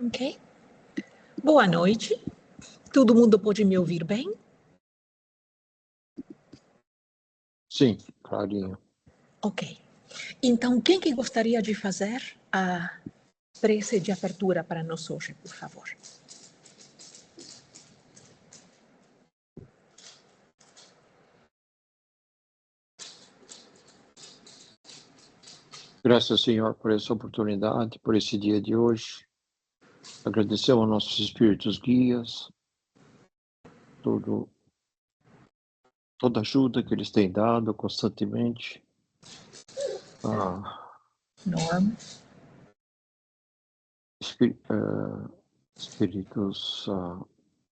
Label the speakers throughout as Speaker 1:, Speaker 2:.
Speaker 1: Ok. Boa noite. Todo mundo pode me ouvir bem?
Speaker 2: Sim, clarinho.
Speaker 1: Ok. Então, quem que gostaria de fazer a prece de abertura para nós hoje, por favor?
Speaker 2: Graças, Senhor, por essa oportunidade, por esse dia de hoje. Agradecemos aos nossos espíritos guias, toda ajuda que eles têm dado constantemente.
Speaker 1: Norm.
Speaker 2: Espíritos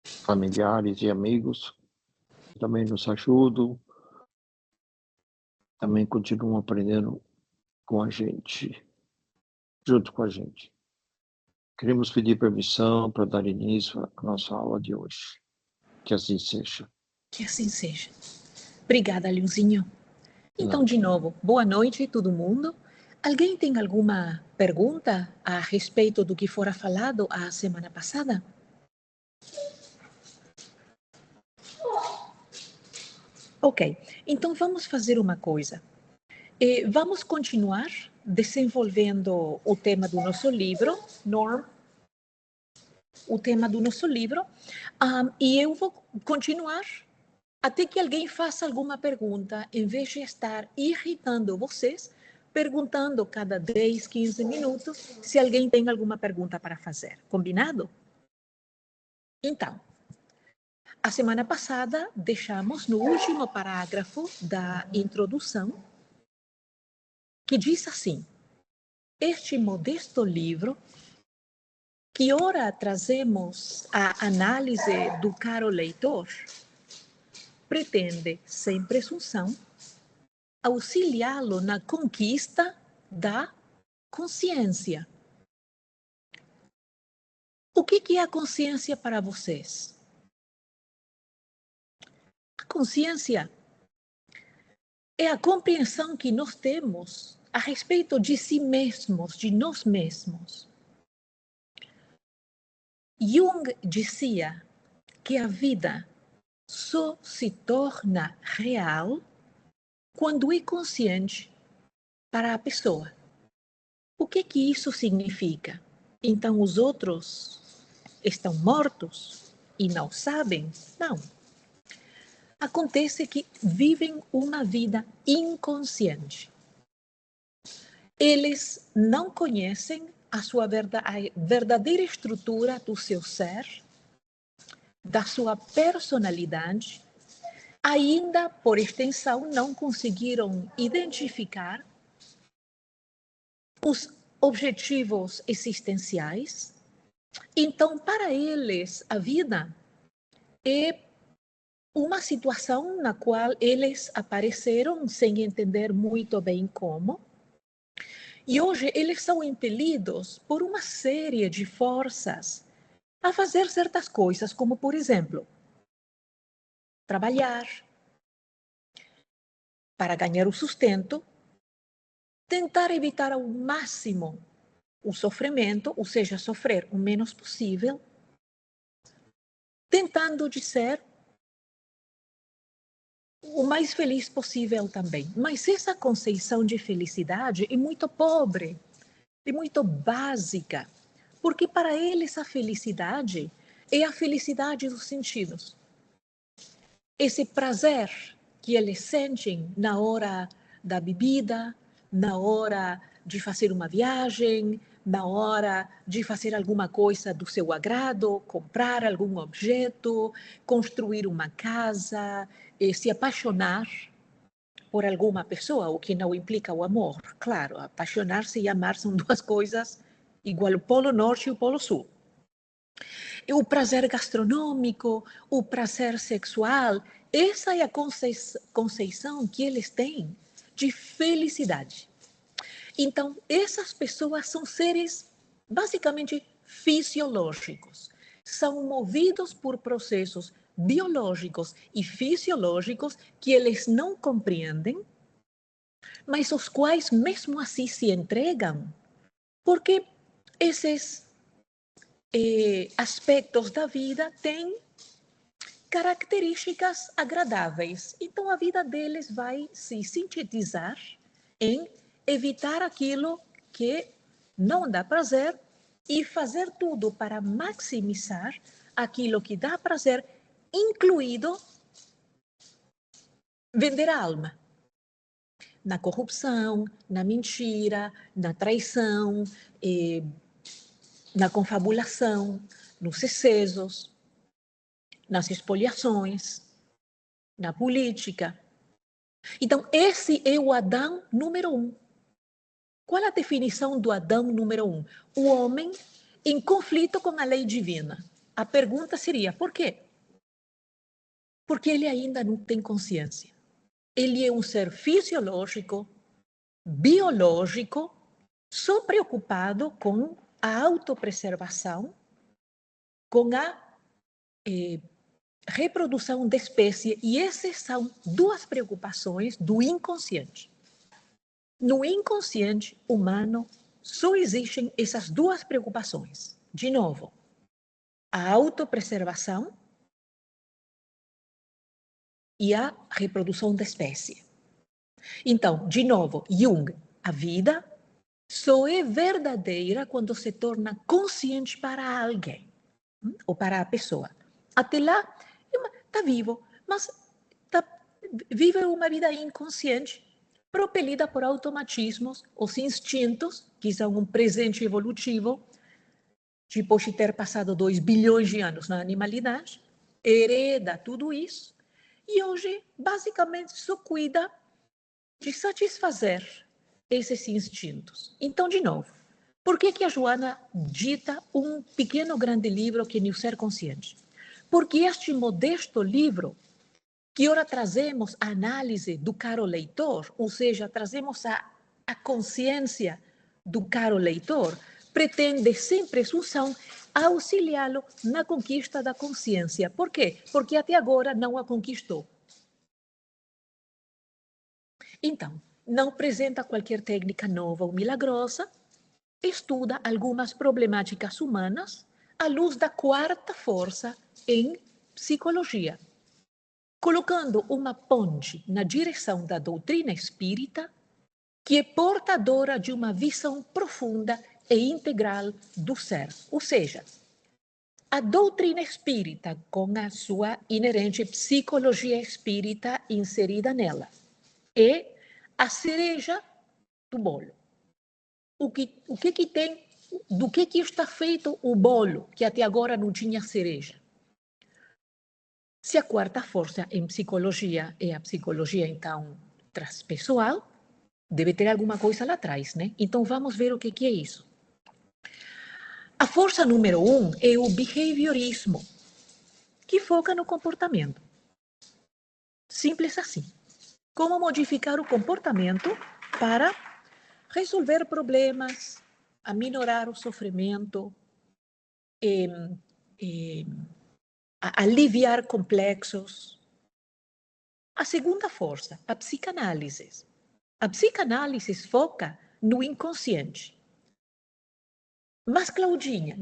Speaker 2: familiares e amigos também nos ajudam, também continuam aprendendo com a gente, junto com a gente. Queremos pedir permissão para dar início à nossa aula de hoje. Que assim seja.
Speaker 1: Que assim seja. Obrigada, Leonzinho. Então, de novo, boa noite, todo mundo. Alguém tem alguma pergunta a respeito do que fora falado a semana passada? Ok, então vamos fazer uma coisa. Vamos continuar desenvolvendo o tema do nosso livro, Norm, o tema do nosso livro, e eu vou continuar até que alguém faça alguma pergunta, em vez de estar irritando vocês, perguntando cada 10, 15 minutos se alguém tem alguma pergunta para fazer. Combinado? Então, a semana passada deixamos no último parágrafo da introdução, que diz assim: este modesto livro, que ora trazemos a análise do caro leitor, pretende, sem presunção, auxiliá-lo na conquista da consciência. O que é a consciência para vocês? A consciência é a compreensão que nós temos a respeito de si mesmos, de nós mesmos. Jung dizia que a vida só se torna real quando é consciente para a pessoa. O que isso significa? Então os outros estão mortos e não sabem? Não. Acontece que vivem uma vida inconsciente. Eles não conhecem a verdadeira estrutura do seu ser, da sua personalidade, ainda, por extensão, não conseguiram identificar os objetivos existenciais. Então, para eles, a vida é uma situação na qual eles apareceram sem entender muito bem como. E hoje eles são impelidos por uma série de forças a fazer certas coisas, como, por exemplo, trabalhar para ganhar o sustento, tentar evitar ao máximo o sofrimento, ou seja, sofrer o menos possível, tentando de ser o mais feliz possível também. Mas essa concepção de felicidade é muito pobre, é muito básica, porque para eles a felicidade é a felicidade dos sentidos. Esse prazer que eles sentem na hora da bebida, na hora de fazer uma viagem, na hora de fazer alguma coisa do seu agrado, comprar algum objeto, construir uma casa, se apaixonar por alguma pessoa, o que não implica o amor. Claro, apaixonar-se e amar são duas coisas igual o Polo Norte e o Polo Sul. O prazer gastronômico, o prazer sexual, essa é a conceição que eles têm de felicidade. Então, essas pessoas são seres basicamente fisiológicos. São movidos por processos biológicos e fisiológicos que eles não compreendem, mas os quais mesmo assim se entregam, porque esses aspectos da vida têm características agradáveis. Então, a vida deles vai se sintetizar em evitar aquilo que não dá prazer e fazer tudo para maximizar aquilo que dá prazer, incluído vender a alma. Na corrupção, na mentira, na traição, na confabulação, nos excessos, nas expoliações, na política. Então, esse é o Adão número 1. Qual a definição do Adão número 1? O homem em conflito com a lei divina. A pergunta seria, por quê? Porque ele ainda não tem consciência. Ele é um ser fisiológico, biológico, só preocupado com a autopreservação, com a reprodução da espécie, e essas são duas preocupações do inconsciente. No inconsciente humano só existem essas duas preocupações. De novo, a autopreservação e a reprodução da espécie. Então, de novo, Jung, a vida só é verdadeira quando se torna consciente para alguém, ou para a pessoa. Até lá, está vivo, mas vive uma vida inconsciente, propelida por automatismos, os instintos, que são um presente evolutivo, depois de ter passado 2 bilhões de anos na animalidade, hereda tudo isso, e hoje, basicamente, só cuida de satisfazer esses instintos. Então, de novo, por que a Joana dita um pequeno grande livro que é o Ser Consciente? Porque este modesto livro, que ora trazemos a análise do caro leitor, ou seja, trazemos a consciência do caro leitor, pretende, sem presunção, auxiliá-lo na conquista da consciência. Por quê? Porque até agora não a conquistou. Então, não apresenta qualquer técnica nova ou milagrosa, estuda algumas problemáticas humanas à luz da quarta força em psicologia, colocando uma ponte na direção da doutrina espírita, que é portadora de uma visão profunda e integral do ser. Ou seja, a doutrina espírita, com a sua inerente psicologia espírita inserida nela, é a cereja do bolo. O que tem, do que está feito o bolo, que até agora não tinha cereja? Se a quarta força em psicologia é a psicologia, então, transpessoal, deve ter alguma coisa lá atrás, né? Então, vamos ver o que é isso. A força número 1 é o behaviorismo, que foca no comportamento. Simples assim. Como modificar o comportamento para resolver problemas, aminorar o sofrimento, aliviar complexos. A segunda força, a psicanálise. A psicanálise foca no inconsciente. Mas, Claudinha,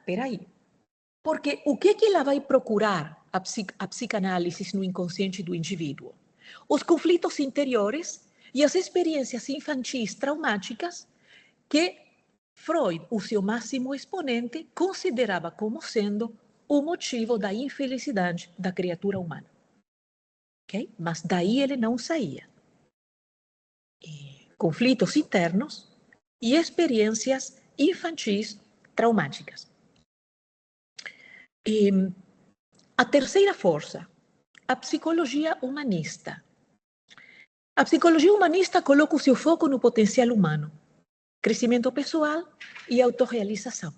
Speaker 1: peraí. Porque o que ela vai procurar, a psicanálise no inconsciente do indivíduo? Os conflitos interiores e as experiências infantis traumáticas que Freud, o seu máximo exponente, considerava como sendo o motivo da infelicidade da criatura humana. Okay? Mas daí ele não saía. Conflitos internos e experiências infantis traumáticas. A terceira força, a psicologia humanista. A psicologia humanista coloca o seu foco no potencial humano, crescimento pessoal e autorrealização.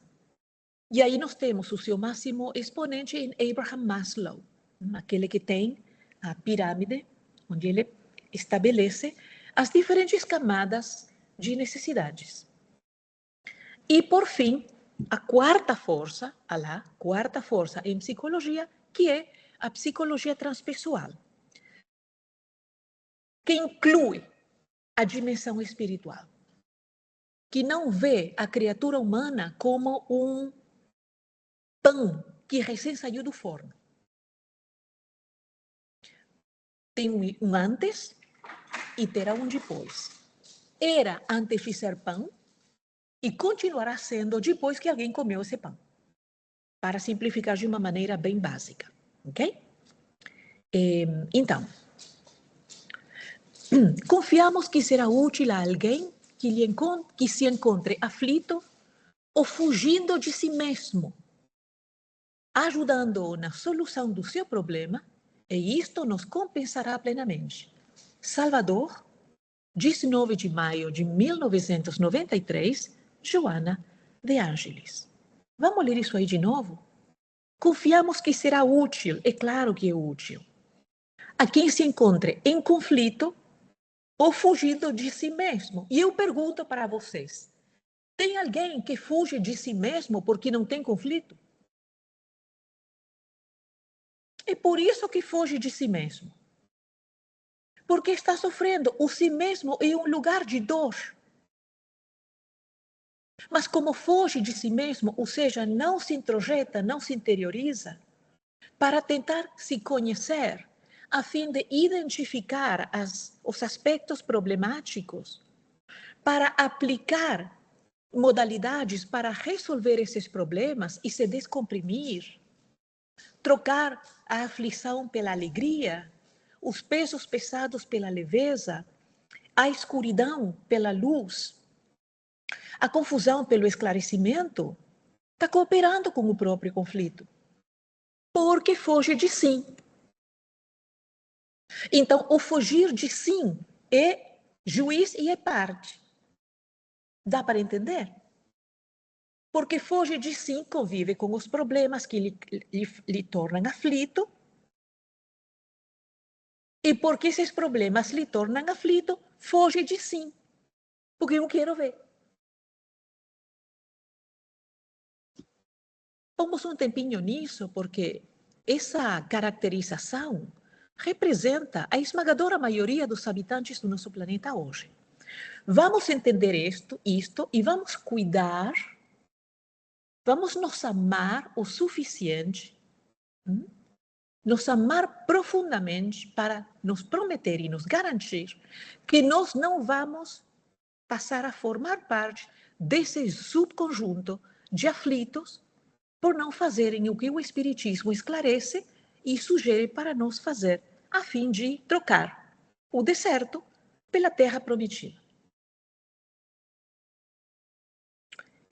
Speaker 1: E aí nós temos o seu máximo exponente em Abraham Maslow, aquele que tem a pirâmide, onde ele estabelece as diferentes camadas de necessidades. E, por fim, a quarta força em psicologia, que é a psicologia transpessoal, que inclui a dimensão espiritual, que não vê a criatura humana como pão que recém saiu do forno. Tem um antes e terá um depois. Era antes de ser pão e continuará sendo depois que alguém comeu esse pão. Para simplificar de uma maneira bem básica, ok? Então, confiamos que será útil a alguém que se encontre aflito ou fugindo de si mesmo, ajudando-o na solução do seu problema, e isto nos compensará plenamente. Salvador, 19 de maio de 1993, Joana de Ângeles. Vamos ler isso aí de novo? Confiamos que será útil, é claro que é útil, a quem se encontre em conflito ou fugindo de si mesmo. E eu pergunto para vocês, tem alguém que fuge de si mesmo porque não tem conflito? É por isso que foge de si mesmo. Porque está sofrendo. O si mesmo é um lugar de dor. Mas como foge de si mesmo, ou seja, não se introjeta, não se interioriza, para tentar se conhecer, a fim de identificar os aspectos problemáticos, para aplicar modalidades para resolver esses problemas e se descomprimir, trocar a aflição pela alegria, os pesos pesados pela leveza, a escuridão pela luz, a confusão pelo esclarecimento, está cooperando com o próprio conflito, porque foge de si. Então, o fugir de si é juiz e é parte. Dá para entender? Porque foge de si, convive com os problemas que lhe tornam aflito, e porque esses problemas lhe tornam aflito, foge de si, porque eu quero ver. Vamos um tempinho nisso, porque essa caracterização representa a esmagadora maioria dos habitantes do nosso planeta hoje. Vamos entender isto e vamos cuidar, vamos nos amar o suficiente, nos amar profundamente para nos prometer e nos garantir que nós não vamos passar a formar parte desse subconjunto de aflitos por não fazerem o que o Espiritismo esclarece e sugere para nós fazer, a fim de trocar o deserto pela terra prometida.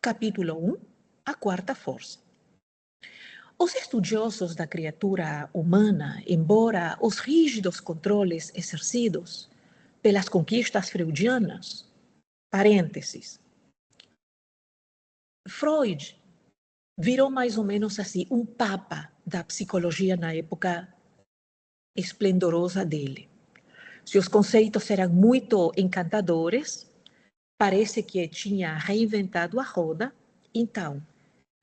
Speaker 1: Capítulo 1, a quarta força. Os estudiosos da criatura humana, embora os rígidos controles exercidos pelas conquistas freudianas, parênteses, Freud virou mais ou menos assim um papa da psicologia na época esplendorosa dele. Seus conceitos eram muito encantadores, parece que tinha reinventado a roda, então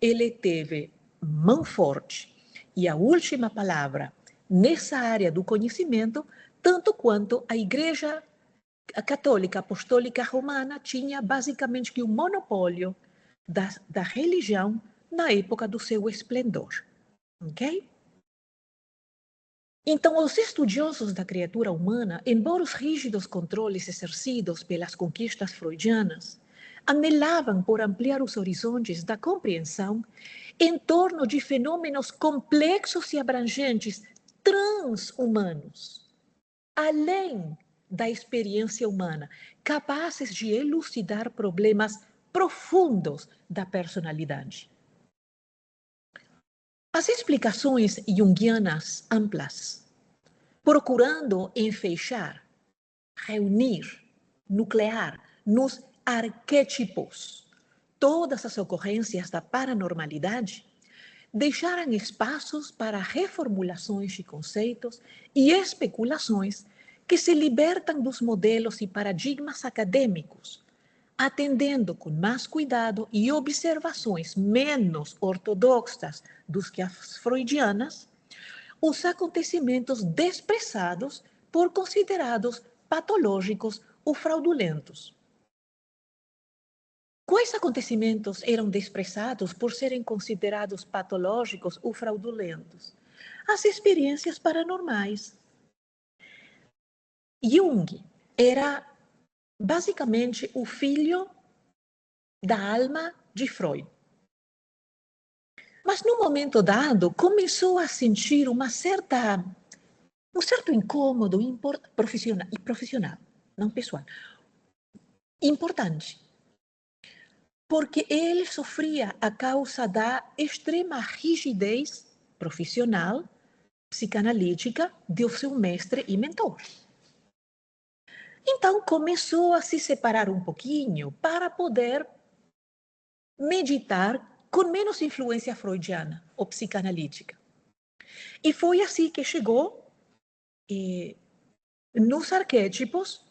Speaker 1: ele teve mão forte e a última palavra nessa área do conhecimento, tanto quanto a Igreja Católica Apostólica Romana tinha basicamente que um monopólio da religião na época do seu esplendor, ok? Então, os estudiosos da criatura humana, embora os rígidos controles exercidos pelas conquistas freudianas, anelavam por ampliar os horizontes da compreensão em torno de fenômenos complexos e abrangentes transhumanos, além da experiência humana, capazes de elucidar problemas profundos da personalidade. As explicações junguianas amplas, procurando enfeixar, reunir, nuclear nos arquétipos todas as ocorrências da paranormalidade, deixaram espaços para reformulações de conceitos e especulações que se libertam dos modelos e paradigmas acadêmicos, atendendo com mais cuidado e observações menos ortodoxas dos que as freudianas, os acontecimentos desprezados por considerados patológicos ou fraudulentos. quais acontecimentos eram desprezados por serem considerados patológicos ou fraudulentos? As experiências paranormais. Jung era basicamente o filho da alma de Freud. Mas, num momento dado, começou a sentir um certo incômodo profissional, não pessoal, importante. Porque ele sofria a causa da extrema rigidez profissional, psicanalítica, do seu mestre e mentor. Então, começou a se separar um pouquinho para poder meditar com menos influência freudiana ou psicanalítica. E foi assim que chegou nos arquétipos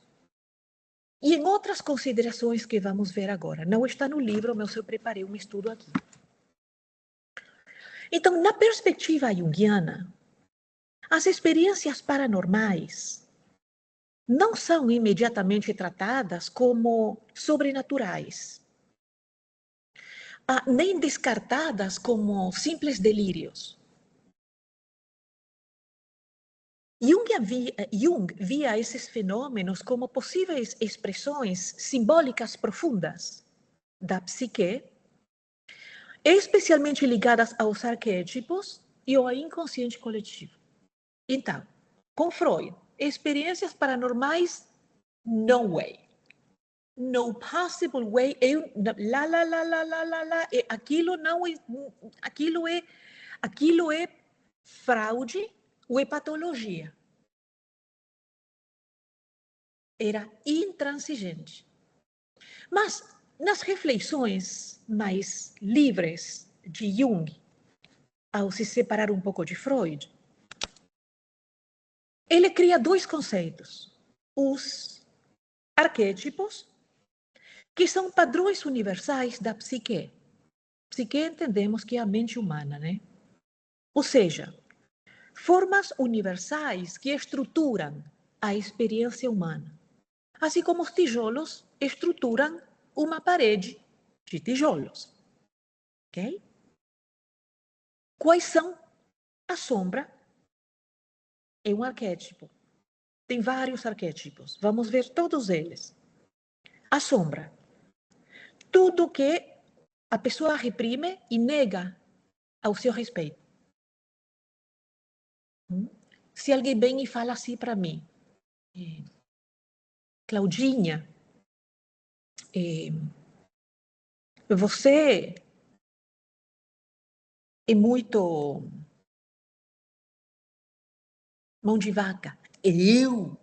Speaker 1: e em outras considerações que vamos ver agora. Não está no livro, mas eu preparei um estudo aqui. Então, na perspectiva junguiana, as experiências paranormais não são imediatamente tratadas como sobrenaturais, nem descartadas como simples delírios. Jung via esses fenômenos como possíveis expressões simbólicas profundas da psique, especialmente ligadas aos arquétipos e ao inconsciente coletivo. Então, com Freud, experiências paranormais, no way. No possible way. Aquilo não é, aquilo é fraude ou é patologia. Era intransigente. Mas, nas reflexões mais livres de Jung, ao se separar um pouco de Freud, ele cria dois conceitos. Os arquétipos, que são padrões universais da psique. Psique entendemos que é a mente humana, né? Ou seja, formas universais que estruturam a experiência humana. Assim como os tijolos estruturam uma parede de tijolos. Ok? Quais são? A sombra é um arquétipo. Tem vários arquétipos. Vamos ver todos eles. A sombra. Tudo que a pessoa reprime e nega ao seu respeito. Se alguém vem e fala assim para mim, Claudinha, você é muito mão de vaca. Eu?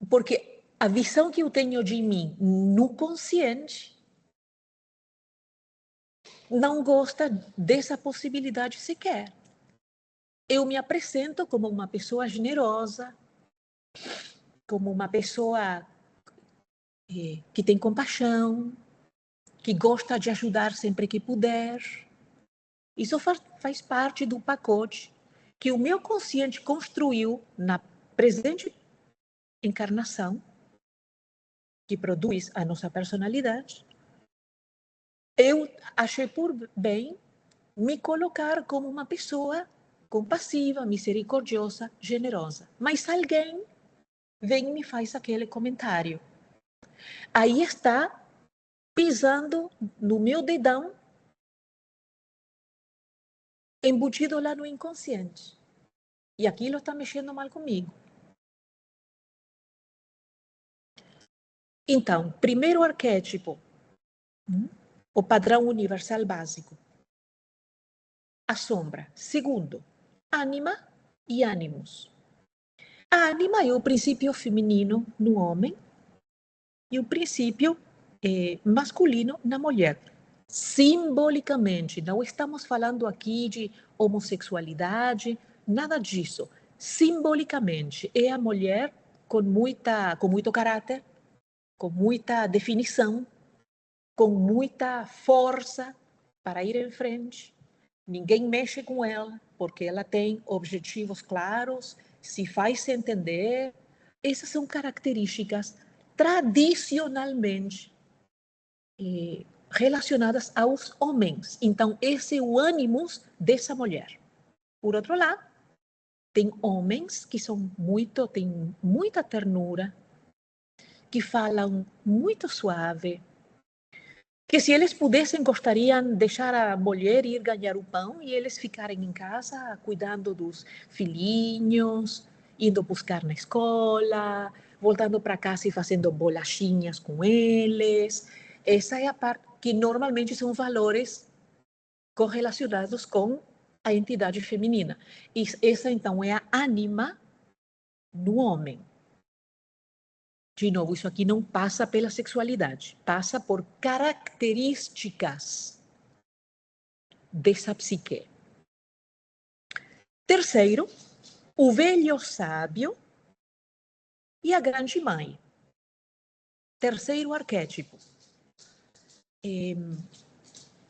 Speaker 1: Porque a visão que eu tenho de mim no consciente não gosta dessa possibilidade sequer. Eu me apresento como uma pessoa generosa, como uma pessoa que tem compaixão, que gosta de ajudar sempre que puder. Isso faz parte do pacote que o meu consciente construiu na presente encarnação, que produz a nossa personalidade. Eu achei por bem me colocar como uma pessoa compassiva, misericordiosa, generosa. Mas alguém vem e me faz aquele comentário. Aí está pisando no meu dedão, embutido lá no inconsciente. E aquilo está mexendo mal comigo. Então, primeiro arquétipo, o padrão universal básico. A sombra. Segundo, ânima e ânimos. A ânima é o princípio feminino no homem e o princípio masculino na mulher. Simbolicamente, não estamos falando aqui de homossexualidade, nada disso. Simbolicamente, é a mulher com muito caráter, com muita definição, com muita força para ir em frente. Ninguém mexe com ela, porque ela tem objetivos claros, se faz entender. Essas são características tradicionalmente relacionadas aos homens. Então, esse é o ânimos dessa mulher. Por outro lado, tem homens que têm muita ternura, que falam muito suave, que se eles pudessem, gostariam de deixar a mulher ir ganhar o pão e eles ficarem em casa cuidando dos filhinhos, indo buscar na escola, voltando para casa e fazendo bolachinhas com eles. Essa é a parte que normalmente são valores correlacionados com a entidade feminina. E essa, então, é a ânima no homem. De novo, isso aqui não passa pela sexualidade, passa por características dessa psique. Terceiro, o velho sábio e a grande mãe. Terceiro arquétipo.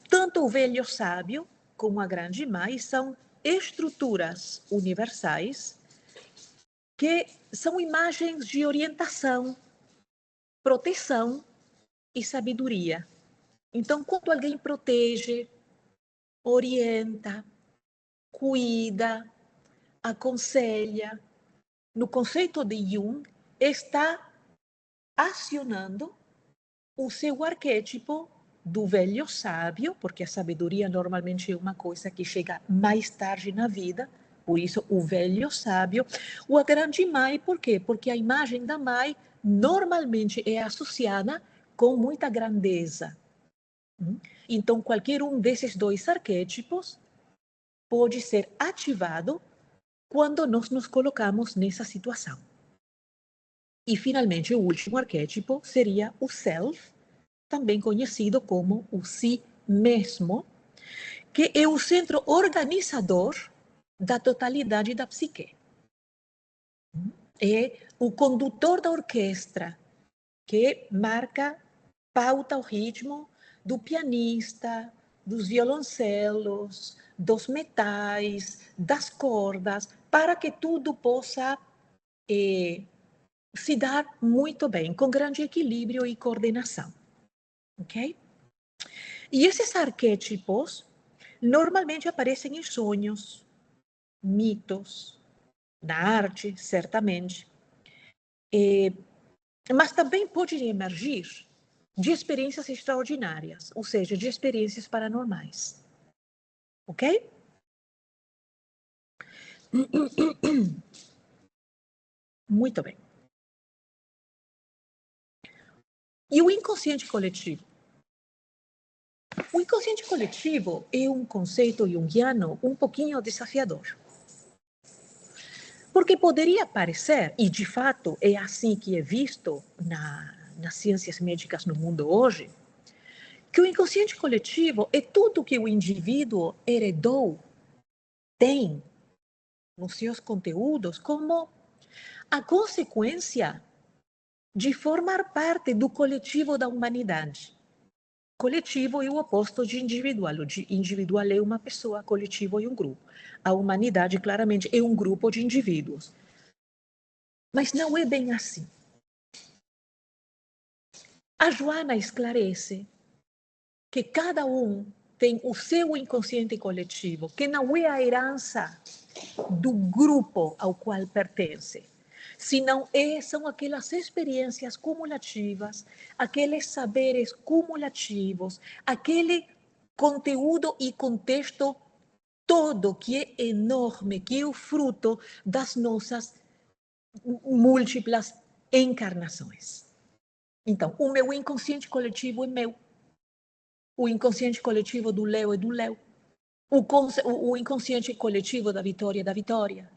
Speaker 1: Tanto o velho sábio como a grande mãe são estruturas universais que são imagens de orientação, proteção e sabedoria. Então, quando alguém protege, orienta, cuida, aconselha, no conceito de Jung, está acionando o seu arquétipo do velho sábio, porque a sabedoria normalmente é uma coisa que chega mais tarde na vida, por isso o velho sábio, ou a grande mãe, por quê? Porque a imagem da mãe normalmente é associada com muita grandeza. Então, qualquer um desses dois arquétipos pode ser ativado quando nós nos colocamos nessa situação. E, finalmente, o último arquétipo seria o self, também conhecido como o si mesmo, que é o centro organizador da totalidade da psique. É o condutor da orquestra, que marca, pauta o ritmo do pianista, dos violoncelos, dos metais, das cordas, para que tudo possa se dar muito bem, com grande equilíbrio e coordenação. Ok? E esses arquétipos normalmente aparecem em sonhos, mitos, na arte, certamente, mas também podem emergir de experiências extraordinárias, ou seja, de experiências paranormais. Ok? Muito bem. E o inconsciente coletivo? O inconsciente coletivo é um conceito junguiano um pouquinho desafiador. Porque poderia parecer, e de fato é assim que é visto nas ciências médicas no mundo hoje, que o inconsciente coletivo é tudo que o indivíduo heredou, tem nos seus conteúdos como a consequência de formar parte do coletivo da humanidade. Coletivo é o oposto de individual. O individual é uma pessoa, coletivo é um grupo. A humanidade, claramente, é um grupo de indivíduos. Mas não é bem assim. A Joana esclarece que cada um tem o seu inconsciente coletivo, que não é a herança do grupo ao qual pertence, senão são aquelas experiências cumulativas, aqueles saberes cumulativos, aquele conteúdo e contexto todo que é enorme, que é o fruto das nossas múltiplas encarnações. Então, o meu inconsciente coletivo é meu. O inconsciente coletivo do Léo é do Léo. O inconsciente coletivo da Vitória é da Vitória.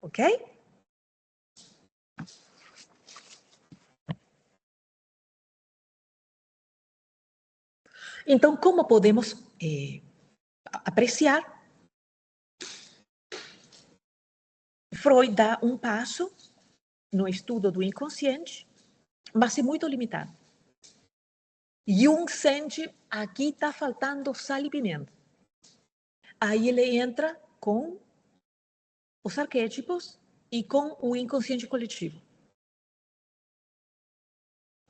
Speaker 1: Ok? Então, como podemos apreciar? Freud dá um passo no estudo do inconsciente, mas é muito limitado. Jung sente, aqui está faltando sal e pimenta. Aí ele entra com os arquétipos e com o inconsciente coletivo.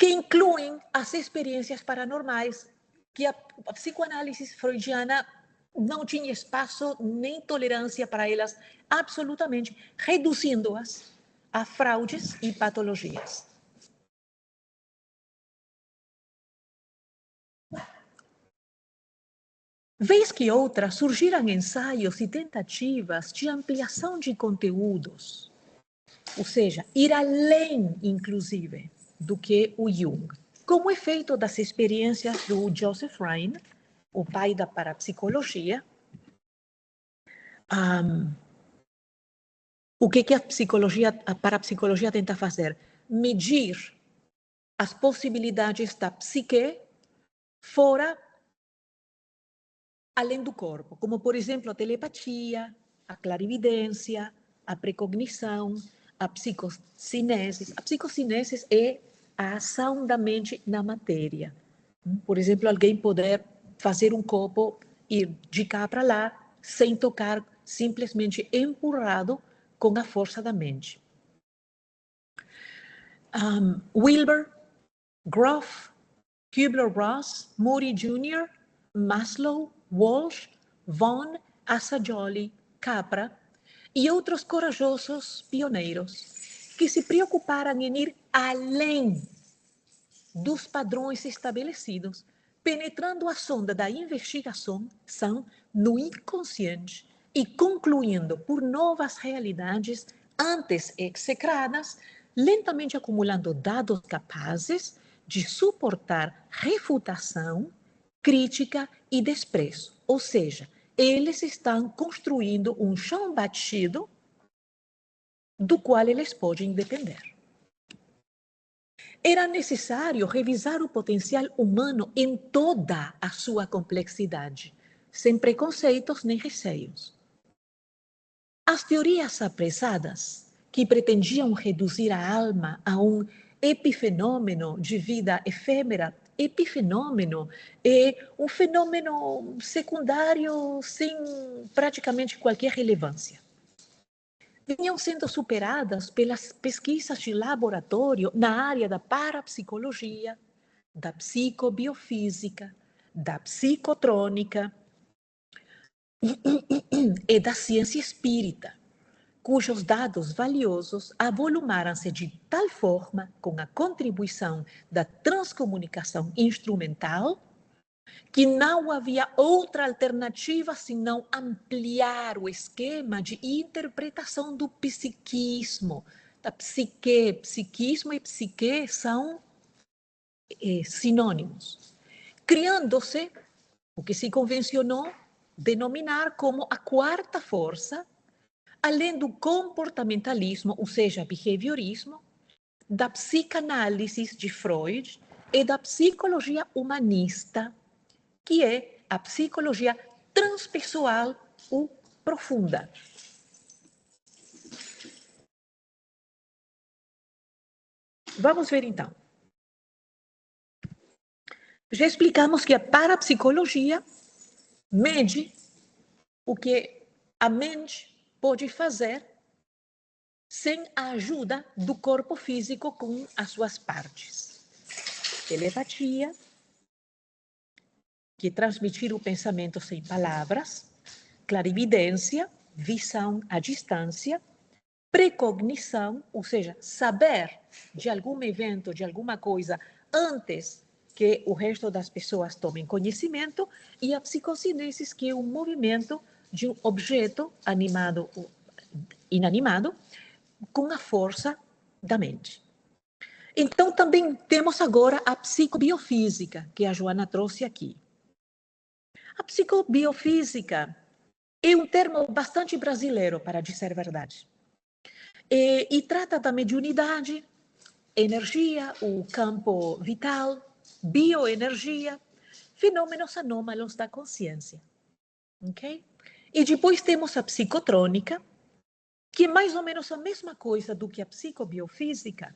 Speaker 1: que incluem as experiências paranormais, que a psicoanálise freudiana não tinha espaço nem tolerância para elas, absolutamente, reduzindo-as a fraudes e patologias. Vez que outra, surgiram ensaios e tentativas de ampliação de conteúdos, ou seja, ir além, inclusive, do que o Jung, como efeito das experiências do Joseph Rhine, o pai da parapsicologia. O que a parapsicologia tenta fazer? Medir as possibilidades da psique fora, além do corpo, como, por exemplo, a telepatia, a clarividência, a precognição, a psicocinese. A psicocinese é a ação da mente na matéria. Por exemplo, alguém poder fazer um copo ir de cá para lá, sem tocar, simplesmente empurrado com a força da mente. Wilber, Groff, Kübler-Ross, Moody Jr., Maslow, Walsh, Vaughan, Assagioli, Capra e outros corajosos pioneiros que se preocuparam em ir além dos padrões estabelecidos, penetrando a sonda da investigação no inconsciente e concluindo por novas realidades antes execradas, lentamente acumulando dados capazes de suportar refutação, crítica e desprezo. Ou seja, eles estão construindo um chão batido do qual eles podem depender. Era necessário revisar o potencial humano em toda a sua complexidade, sem preconceitos nem receios. As teorias apressadas, que pretendiam reduzir a alma a um epifenômeno de vida efêmera, epifenômeno é um fenômeno secundário sem praticamente qualquer relevância, vinham sendo superadas pelas pesquisas de laboratório na área da parapsicologia, da psicobiofísica, da psicotrônica e da ciência espírita, cujos dados valiosos avolumaram-se de tal forma com a contribuição da transcomunicação instrumental que não havia outra alternativa senão ampliar o esquema de interpretação do psiquismo, da psique. Psiquismo e psique são sinônimos, criando-se o que se convencionou denominar como a quarta força, além do comportamentalismo, ou seja, behaviorismo, da psicanálise de Freud e da psicologia humanista, que é a psicologia transpessoal ou profunda. Vamos ver então. Já explicamos que a parapsicologia mede o que a mente pode fazer sem a ajuda do corpo físico com as suas partes. Telepatia, que é transmitir o pensamento sem palavras, clarividência, visão à distância, precognição, ou seja, saber de algum evento, de alguma coisa, antes que o resto das pessoas tomem conhecimento, e a psicocinese, que é um movimento de um objeto animado ou inanimado com a força da mente. Então, também temos agora a psicobiofísica, que a Joana trouxe aqui. A psicobiofísica é um termo bastante brasileiro, para dizer a verdade. E trata da mediunidade, energia, o campo vital, bioenergia, fenômenos anômalos da consciência. Okay? E depois temos a psicotrônica, que é mais ou menos a mesma coisa do que a psicobiofísica,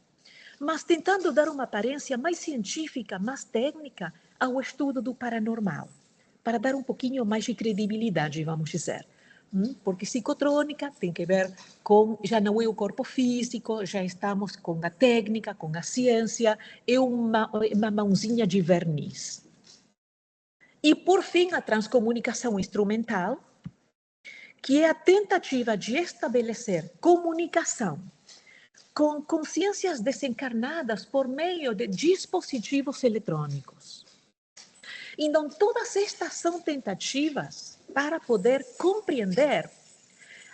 Speaker 1: mas tentando dar uma aparência mais científica, mais técnica ao estudo do paranormal, para dar um pouquinho mais de credibilidade, vamos dizer. Porque psicotrônica tem que ver com, já não é o corpo físico, já estamos com a técnica, com a ciência, é uma mãozinha de verniz. E, por fim, a transcomunicação instrumental, que é a tentativa de estabelecer comunicação com consciências desencarnadas por meio de dispositivos eletrônicos. Então, todas estas são tentativas para poder compreender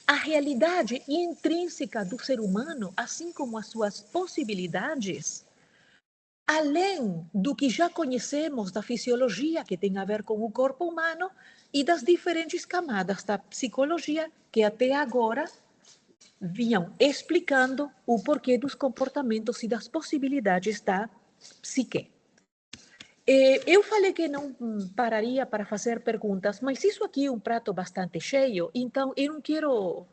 Speaker 1: a realidade intrínseca do ser humano, assim como as suas possibilidades, além do que já conhecemos da fisiologia, que tem a ver com o corpo humano, e das diferentes camadas da psicologia, que até agora vinham explicando o porquê dos comportamentos e das possibilidades da psique. Eu falei que não pararia para fazer perguntas, mas isso aqui é um prato bastante cheio, então eu não quero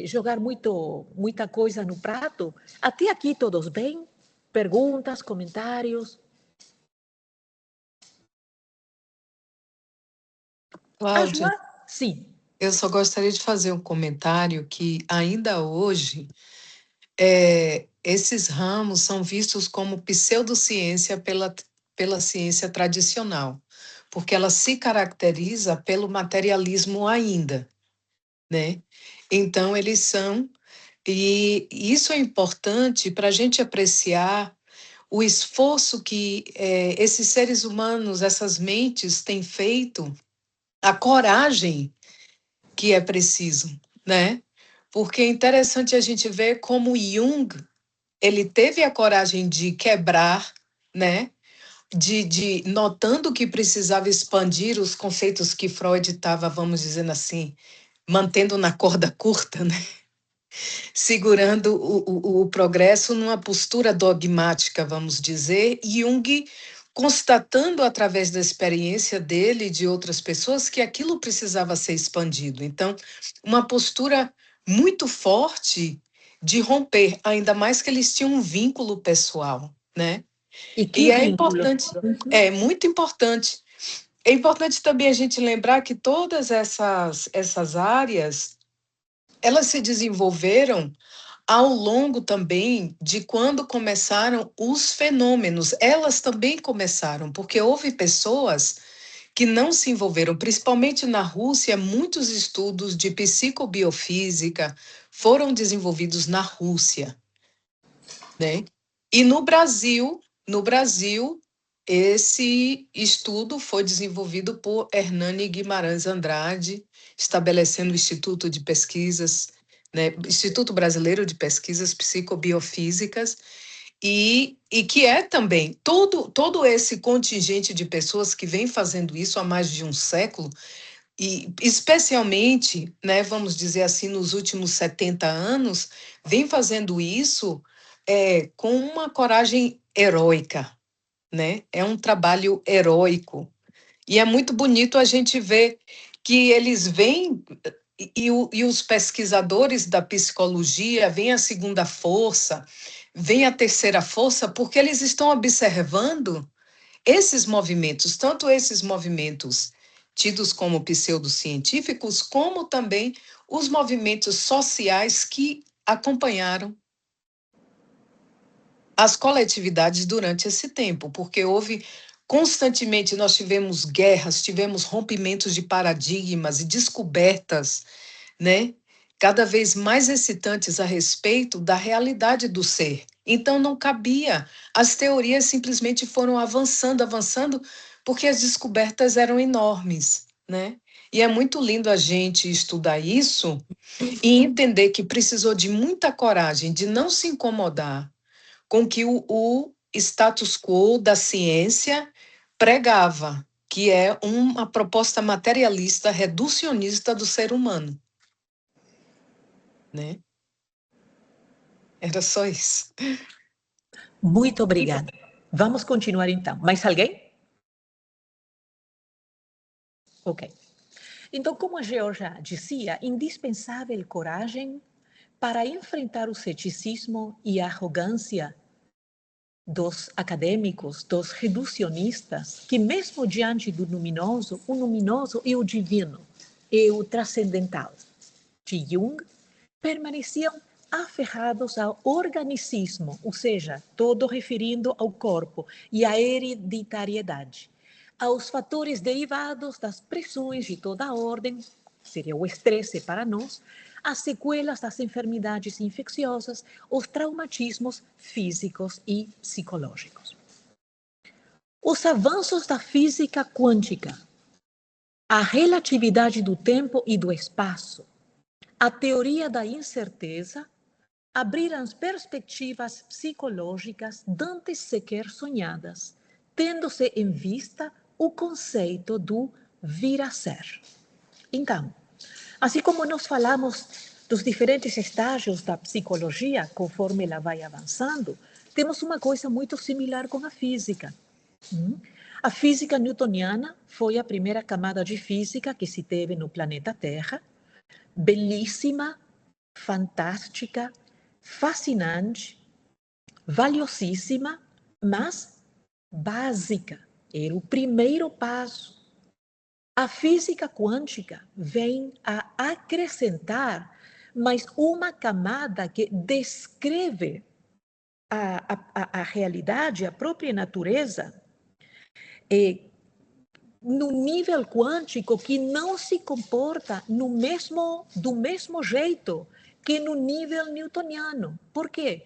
Speaker 1: jogar muita coisa no prato. Até aqui todos bem? Perguntas, comentários?
Speaker 3: Cláudia,
Speaker 1: Sim.
Speaker 3: eu só gostaria de fazer um comentário que ainda hoje esses ramos são vistos como pseudociência pela ciência tradicional, porque ela se caracteriza pelo materialismo ainda, né? Então, eles são, e isso é importante para a gente apreciar o esforço que esses seres humanos, essas mentes têm feito, a coragem que é preciso, né? Porque é interessante a gente ver como Jung, ele teve a coragem de quebrar, né? Notando que precisava expandir os conceitos que Freud estava, vamos dizer assim, mantendo na corda curta, né? Segurando o progresso numa postura dogmática, vamos dizer, e Jung constatando através da experiência dele e de outras pessoas que aquilo precisava ser expandido. Então, uma postura muito forte de romper, ainda mais que eles tinham um vínculo pessoal, né?
Speaker 1: E que
Speaker 3: é
Speaker 1: vínculo?
Speaker 3: importante, é muito importante. É importante também a gente lembrar que todas essas áreas, elas se desenvolveram ao longo também de quando começaram os fenômenos. Elas também começaram, porque houve pessoas que não se envolveram, principalmente na Rússia, muitos estudos de psicobiofísica foram desenvolvidos na Rússia, né? E no Brasil, esse estudo foi desenvolvido por Hernani Guimarães Andrade, estabelecendo o Instituto de Pesquisas, né, Instituto Brasileiro de Pesquisas Psicobiofísicas, e que é também todo esse contingente de pessoas que vem fazendo isso há mais de um século, e especialmente, né, vamos dizer assim, nos últimos 70 anos, vem fazendo isso com uma coragem heróica, né? É um trabalho heróico. E é muito bonito a gente ver que eles vêm, e os pesquisadores da psicologia, vem a segunda força, vem a terceira força, porque eles estão observando esses movimentos, tanto esses movimentos tidos como pseudocientíficos, como também os movimentos sociais que acompanharam as coletividades durante esse tempo, porque houve constantemente, nós tivemos guerras, tivemos rompimentos de paradigmas e descobertas, né? Cada vez mais excitantes a respeito da realidade do ser. Então não cabia, as teorias simplesmente foram avançando, porque as descobertas eram enormes, né? E é muito lindo a gente estudar isso e entender que precisou de muita coragem de não se incomodar com que o status quo da ciência pregava, que é uma proposta materialista, reducionista do ser humano, né? Era só isso.
Speaker 1: Muito obrigada. Vamos continuar então. Mais alguém? Ok. Então, como a Georgia dizia, indispensável coragem para enfrentar o ceticismo e a arrogância dos acadêmicos, dos reducionistas, que mesmo diante do luminoso, o luminoso é o divino, é o transcendental. de Jung permaneciam aferrados ao organicismo, ou seja, todo referindo ao corpo e à hereditariedade, aos fatores derivados das pressões de toda a ordem, seria o estresse para nós, as sequelas das enfermidades infecciosas, os traumatismos físicos e psicológicos. Os avanços da física quântica, a relatividade do tempo e do espaço, a teoria da incerteza, abriram perspectivas psicológicas dantes sequer sonhadas, tendo-se em vista o conceito do vir a ser. Então, assim como nós falamos dos diferentes estágios da psicologia, conforme ela vai avançando, temos uma coisa muito similar com a física. A física newtoniana foi a primeira camada de física que se teve no planeta Terra, belíssima, fantástica, fascinante, valiosíssima, mas básica. Era o primeiro passo. A física quântica vem a acrescentar mais uma camada que descreve a realidade, a própria natureza, no nível quântico que não se comporta do mesmo jeito que no nível newtoniano. Por quê?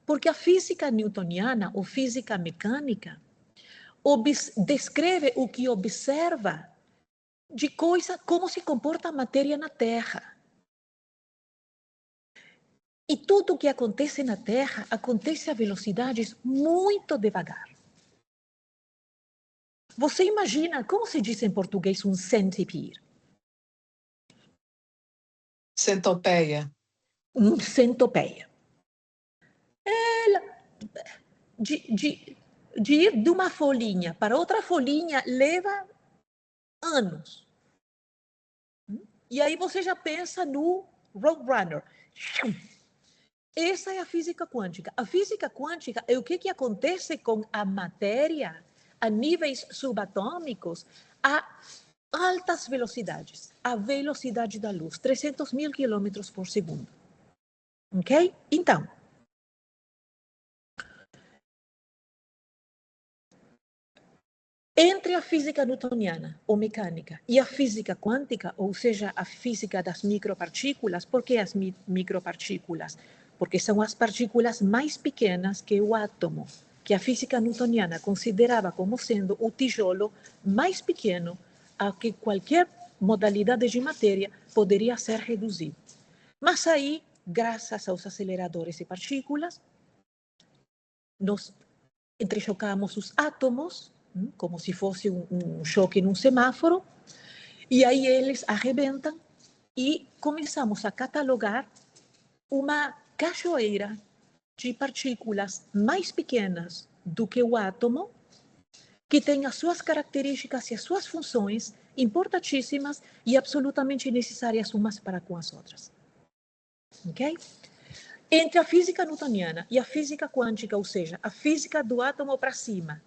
Speaker 1: Porque a física newtoniana, ou física mecânica, descreve o que observa de coisa, como se comporta a matéria na Terra. E tudo o que acontece na Terra acontece a velocidades muito devagar. Você imagina, como se diz em português, um centipede?
Speaker 3: Centopeia.
Speaker 1: Um centopeia. Ela, de ir de uma folhinha para outra folhinha, leva anos. E aí você já pensa no Roadrunner. Essa é a física quântica. A física quântica é o que acontece com a matéria a níveis subatômicos a altas velocidades, a velocidade da luz, 300.000 quilômetros por segundo. Ok? Então, entre a física newtoniana, ou mecânica, e a física quântica, ou seja, a física das micropartículas, por que as micropartículas? Porque são as partículas mais pequenas que o átomo, que a física newtoniana considerava como sendo o tijolo mais pequeno a que qualquer modalidade de matéria poderia ser reduzido. Mas aí, graças aos aceleradores de partículas, nós entrechocamos os átomos, como se fosse um choque num semáforo, e aí eles arrebentam e começamos a catalogar uma cachoeira de partículas mais pequenas do que o átomo, que tem as suas características e as suas funções importantíssimas e absolutamente necessárias umas para com as outras. Ok? Entre a física newtoniana e a física quântica, ou seja, a física do átomo para cima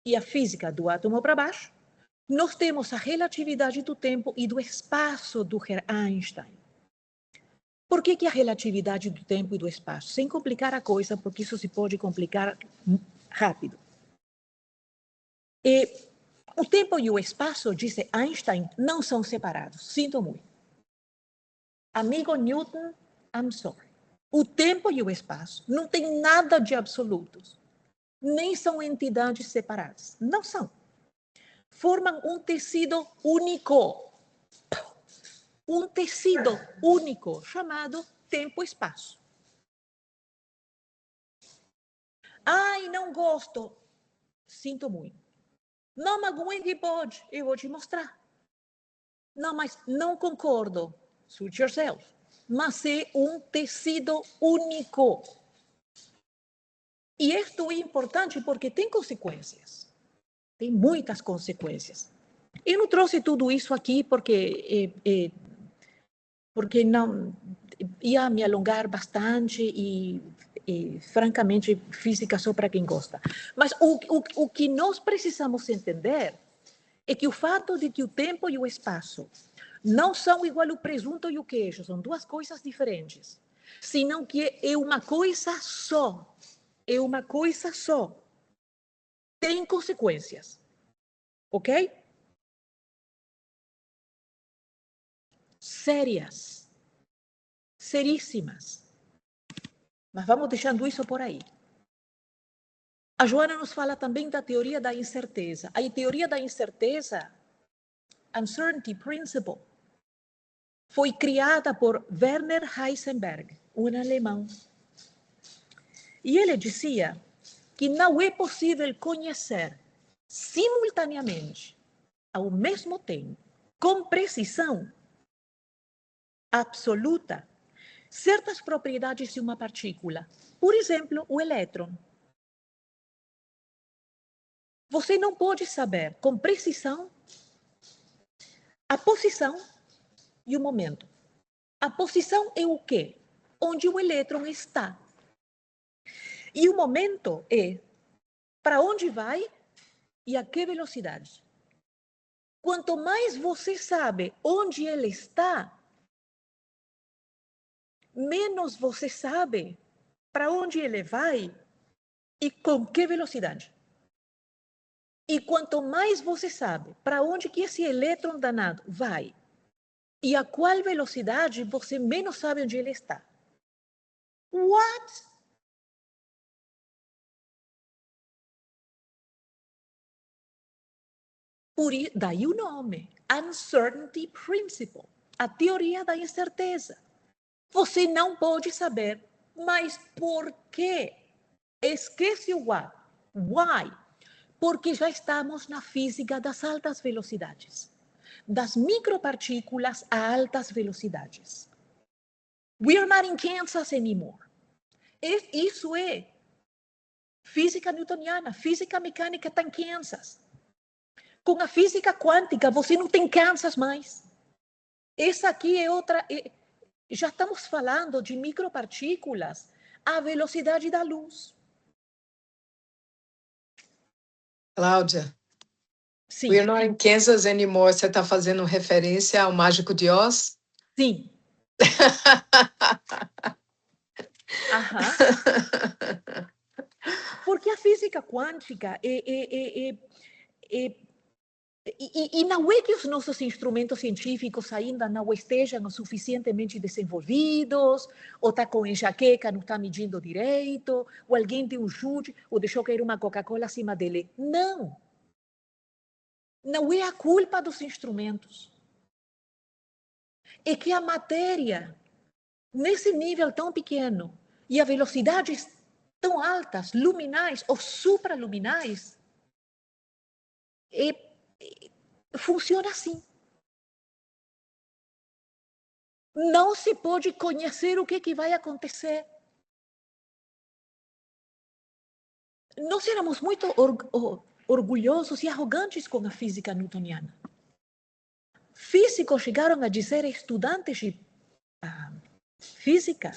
Speaker 1: e a física do átomo para baixo, nós temos a relatividade do tempo e do espaço do Herr Einstein. Por que a relatividade do tempo e do espaço? Sem complicar a coisa, porque isso se pode complicar rápido. O tempo e o espaço, disse Einstein, não são separados. Sinto muito. Amigo Newton, I'm sorry. O tempo e o espaço não têm nada de absolutos. Nem são entidades separadas. Não são. Formam um tecido único. Um tecido único, chamado tempo-espaço. Ai, não gosto. Sinto muito. Não, mas como é que pode? Eu vou te mostrar. Não, mas não concordo. Suit yourself. Mas é um tecido único. E isto é importante porque tem consequências. Tem muitas consequências. Eu não trouxe tudo isso aqui porque não ia me alongar bastante e francamente, física só para quem gosta. Mas o que nós precisamos entender é que o fato de que o tempo e o espaço Não são igual o presunto e o queijo, são duas coisas diferentes. Senão que é uma coisa só. É uma coisa só. Tem consequências. Ok? Sérias. Seríssimas. Mas vamos deixando isso por aí. A Joana nos fala também da teoria da incerteza. A teoria da incerteza, Uncertainty Principle, foi criada por Werner Heisenberg, um alemão. E ele dizia que não é possível conhecer simultaneamente, ao mesmo tempo, com precisão absoluta, certas propriedades de uma partícula. Por exemplo, o elétron. Você não pode saber com precisão a posição e o momento. A posição é o quê? Onde o elétron está. E o momento é para onde vai e a que velocidade. Quanto mais você sabe onde ele está, menos você sabe para onde ele vai e com que velocidade. E quanto mais você sabe para onde que esse elétron danado vai e a qual velocidade, você menos sabe onde ele está. What? Daí o nome, Uncertainty Principle, a teoria da incerteza. Você não pode saber, mas por quê? Esquece o what. Why? Porque já estamos na física das altas velocidades, das micropartículas a altas velocidades. We are not in Kansas anymore. Isso é física newtoniana, física mecânica está em Kansas. Com a física quântica, você não tem Kansas mais. Essa aqui é outra. Já estamos falando de micropartículas à velocidade da luz.
Speaker 3: Cláudia,
Speaker 1: Sim.
Speaker 3: We're not in Kansas anymore. Você está fazendo referência ao Mágico de Oz?
Speaker 1: Sim. Aham. Porque a física quântica e não é que os nossos instrumentos científicos ainda não estejam suficientemente desenvolvidos, ou está com enxaqueca, não está medindo direito, ou alguém deu um chute, ou deixou cair uma Coca-Cola acima dele. Não. Não é a culpa dos instrumentos. É que a matéria, nesse nível tão pequeno, e a velocidades tão altas, luminais ou supraluminais, funciona assim. Não se pode conhecer o que vai acontecer. Nós éramos muito orgulhosos e arrogantes com a física newtoniana. Físicos chegaram a dizer a estudantes de física,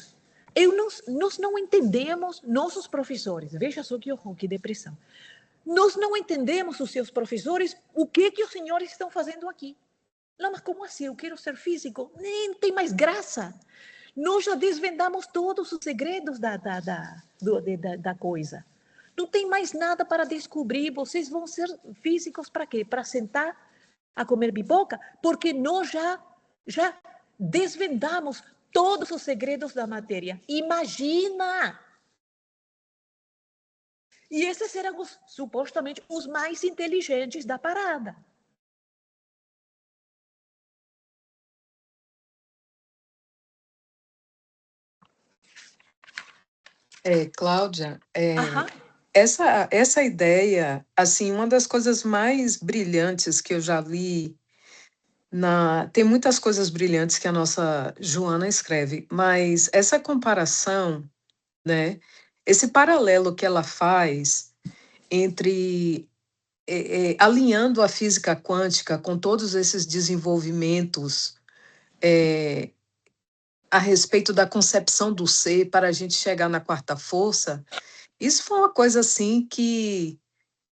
Speaker 1: nós não entendemos nossos professores. Veja só que horror, que depressão. Nós não entendemos os seus professores, o que os senhores estão fazendo aqui. Não, mas como assim? Eu quero ser físico? Nem tem mais graça. Nós já desvendamos todos os segredos da coisa. Não tem mais nada para descobrir. Vocês vão ser físicos para quê? Para sentar a comer pipoca? Porque nós já desvendamos todos os segredos da matéria. Imagina! E esses eram supostamente os mais inteligentes da parada.
Speaker 3: Cláudia, essa ideia, assim, uma das coisas mais brilhantes que eu já li, tem muitas coisas brilhantes que a nossa Joana escreve, mas essa comparação, né, esse paralelo que ela faz entre alinhando a física quântica com todos esses desenvolvimentos a respeito da concepção do ser para a gente chegar na quarta força, isso foi uma coisa assim que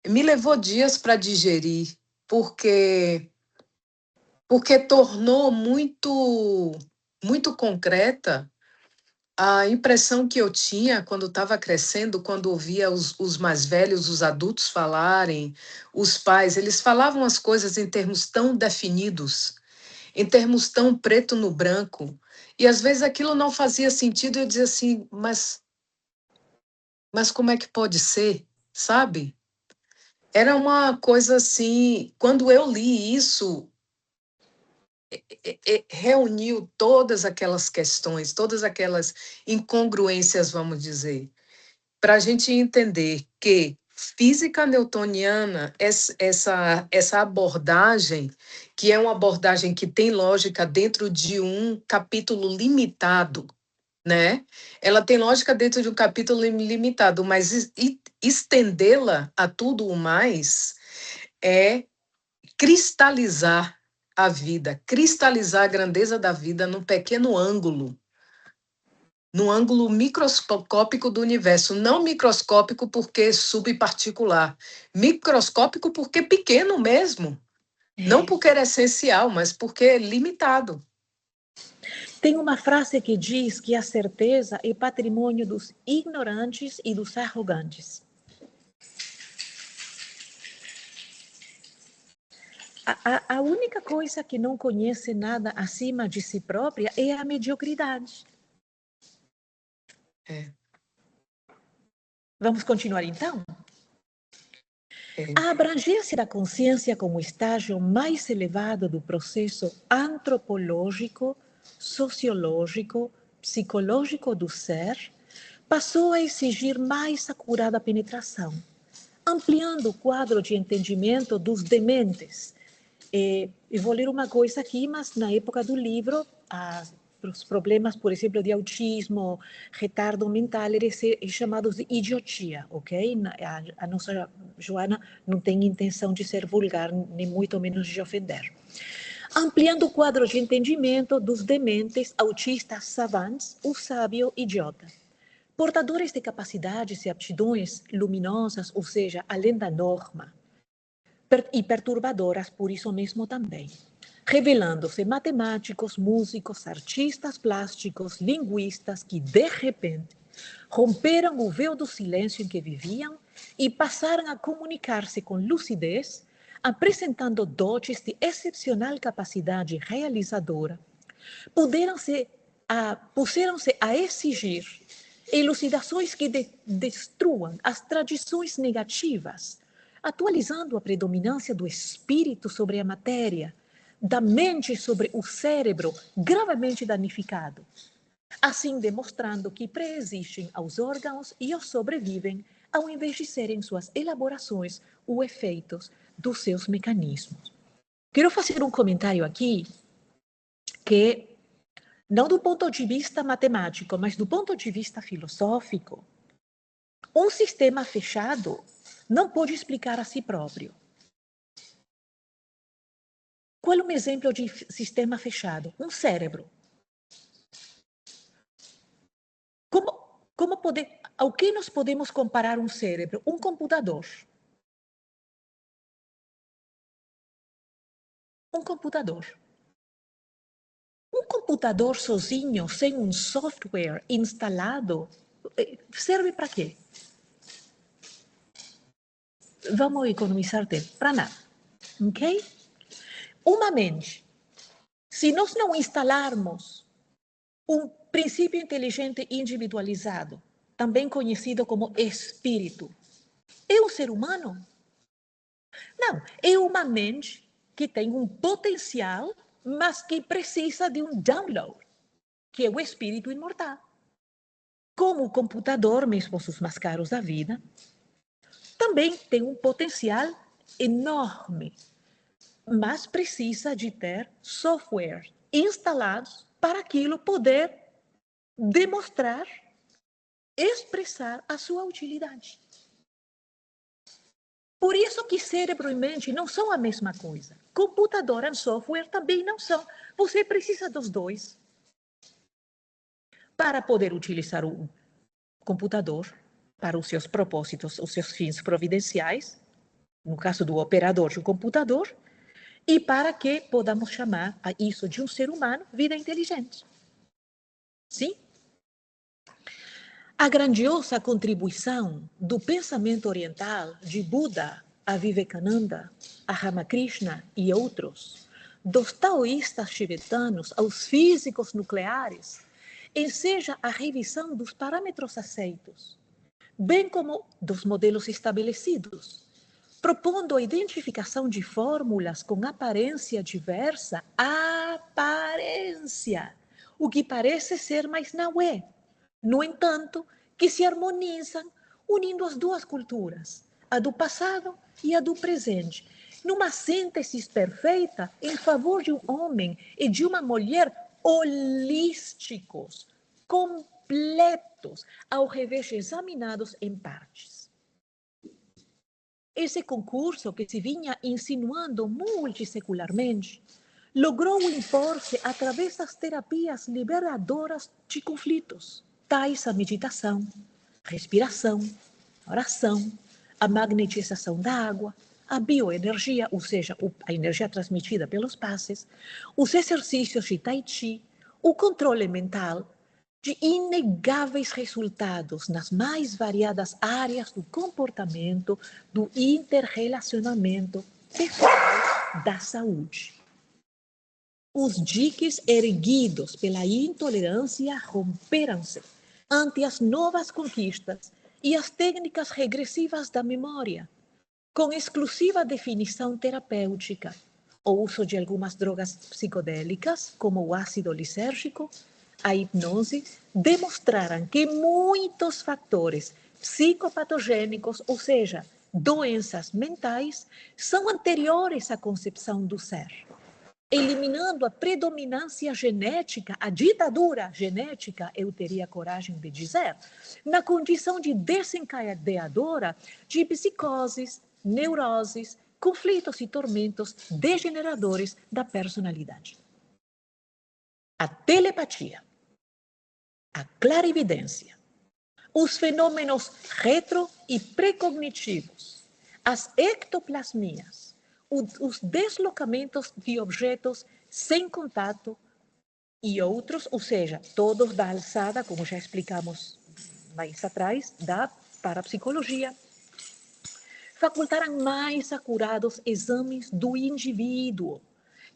Speaker 3: me levou dias para digerir, porque porque tornou muito, muito concreta a impressão que eu tinha quando estava crescendo, quando ouvia os mais velhos, os adultos falarem, os pais, eles falavam as coisas em termos tão definidos, em termos tão preto no branco, e às vezes aquilo não fazia sentido, e eu dizia assim, mas como é que pode ser, sabe? Era uma coisa assim, quando eu li isso, reuniu todas aquelas questões, todas aquelas incongruências, vamos dizer, para a gente entender que física newtoniana, essa abordagem, que é uma abordagem que tem lógica dentro de um capítulo limitado, né? Ela tem lógica dentro de um capítulo limitado, mas estendê-la a tudo o mais é cristalizar a vida, cristalizar a grandeza da vida num pequeno ângulo, no ângulo microscópico do universo, não microscópico porque subparticular, microscópico porque pequeno mesmo, não porque era essencial, mas porque é limitado.
Speaker 1: Tem uma frase que diz que a certeza é patrimônio dos ignorantes e dos arrogantes. A única coisa que não conhece nada acima de si própria é a mediocridade.
Speaker 3: É.
Speaker 1: Vamos continuar então?
Speaker 3: É.
Speaker 1: A abrangência da consciência como estágio mais elevado do processo antropológico, sociológico, psicológico do ser, passou a exigir mais acurada penetração, ampliando o quadro de entendimento dos dementes. Eu vou ler uma coisa aqui, mas na época do livro, os problemas, por exemplo, de autismo, retardo mental, eram chamados de idiotia, ok? A nossa Joana não tem intenção de ser vulgar, nem muito menos de ofender. Ampliando o quadro de entendimento dos dementes, autistas, savantes, o sábio idiota. Portadores de capacidades e aptidões luminosas, ou seja, além da norma, e perturbadoras por isso mesmo também, revelando-se matemáticos, músicos, artistas plásticos, linguistas que, de repente, romperam o véu do silêncio em que viviam e passaram a comunicar-se com lucidez, apresentando dotes de excepcional capacidade realizadora, puseram-se a exigir elucidações que destruam as tradições negativas, atualizando a predominância do espírito sobre a matéria, da mente sobre o cérebro gravemente danificado, assim demonstrando que preexistem aos órgãos e os sobrevivem, ao invés de serem suas elaborações ou efeitos dos seus mecanismos. Quero fazer um comentário aqui que, não do ponto de vista matemático, mas do ponto de vista filosófico, um sistema fechado não pode explicar a si próprio. Qual é um exemplo de sistema fechado? Um cérebro. Ao que nós podemos comparar um cérebro? Um computador. Um computador. Um computador sozinho, sem um software instalado, serve para quê? Vamos economizar tempo. Para nada. Ok? Uma mente. Se nós não instalarmos um princípio inteligente individualizado, também conhecido como espírito, é um ser humano? Não, é uma mente que tem um potencial, mas que precisa de um download, que é o espírito imortal. Como o computador, mesmo os mais caros da vida, também tem um potencial enorme, mas precisa de ter software instalados para aquilo poder demonstrar, expressar a sua utilidade. Por isso que cérebro e mente não são a mesma coisa. Computador e software também não são. Você precisa dos dois para poder utilizar o computador para os seus propósitos, os seus fins providenciais, no caso do operador de um computador, e para que podamos chamar a isso de um ser humano vida inteligente. Sim? A grandiosa contribuição do pensamento oriental de Buda a Vivekananda, a Ramakrishna e outros, dos taoístas tibetanos aos físicos nucleares, enseja a revisão dos parâmetros aceitos, bem como dos modelos estabelecidos, propondo a identificação de fórmulas com aparência diversa, o que parece ser, mas não é. No entanto, que se harmonizam, unindo as duas culturas, a do passado e a do presente, numa síntese perfeita em favor de um homem e de uma mulher holísticos, completos, ao revés de examinados em partes. Esse concurso, que se vinha insinuando multissecularmente, logrou impor-se através das terapias liberadoras de conflitos, tais a meditação, respiração, oração, a magnetização da água, a bioenergia, ou seja, a energia transmitida pelos passes, os exercícios de tai chi, o controle mental, de inegáveis resultados nas mais variadas áreas do comportamento, do interrelacionamento pessoal, da saúde. Os diques erguidos pela intolerância romperam-se ante as novas conquistas e as técnicas regressivas da memória, com exclusiva definição terapêutica, o uso de algumas drogas psicodélicas, como o ácido lisérgico, a hipnose, demonstraram que muitos fatores psicopatogênicos, ou seja, doenças mentais, são anteriores à concepção do ser, eliminando a predominância genética, a ditadura genética, eu teria coragem de dizer, na condição de desencadeadora de psicoses, neuroses, conflitos e tormentos degeneradores da personalidade. A telepatia, a clarividência, os fenômenos retro e precognitivos, as ectoplasmias, os deslocamentos de objetos sem contato e outros, ou seja, todos da alçada, como já explicamos mais atrás, da parapsicologia, facultaram mais acurados exames do indivíduo,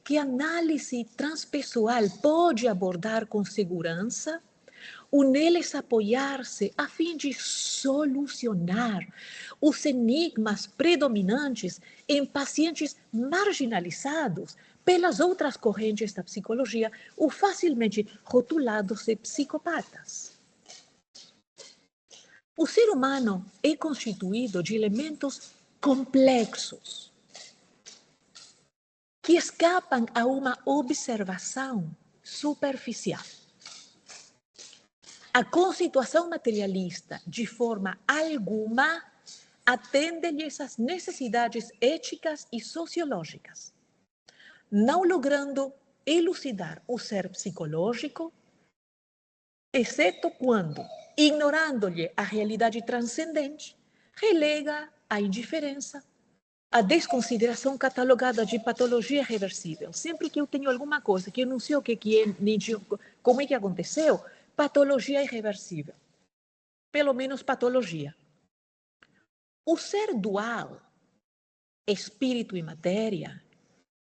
Speaker 1: que a análise transpessoal pode abordar com segurança, o neles apoiar-se a fim de solucionar os enigmas predominantes em pacientes marginalizados pelas outras correntes da psicologia ou facilmente rotulados de psicopatas. O ser humano é constituído de elementos complexos que escapam a uma observação superficial. A constituição materialista, de forma alguma, atende-lhes às necessidades éticas e sociológicas, não logrando elucidar o ser psicológico, exceto quando, ignorando-lhe a realidade transcendente, relega à indiferença, a desconsideração catalogada de patologia reversível. Sempre que eu tenho alguma coisa que eu não sei o que é, nem como é que aconteceu, patologia irreversível. Pelo menos patologia. O ser dual, espírito e matéria,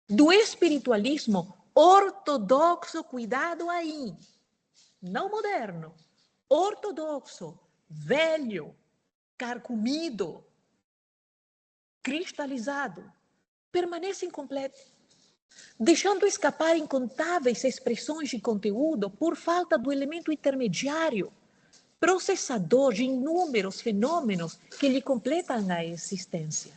Speaker 1: do espiritualismo ortodoxo, cuidado aí, não moderno, ortodoxo, velho, carcomido, cristalizado, permanece incompleto, deixando escapar incontáveis expressões de conteúdo por falta do elemento intermediário, processador de inúmeros fenômenos que lhe completam a existência.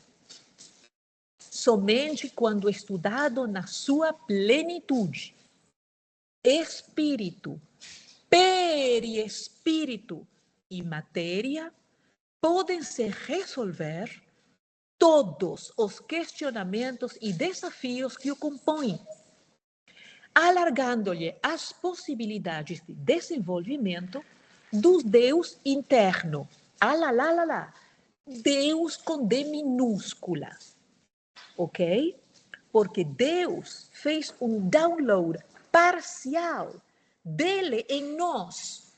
Speaker 1: Somente quando estudado na sua plenitude, espírito, perispírito e matéria, podem se resolver todos os questionamentos e desafios que o compõem, alargando-lhe as possibilidades de desenvolvimento do Deus interno. Deus com D minúscula. Ok? porque Deus fez um download parcial dele em nós.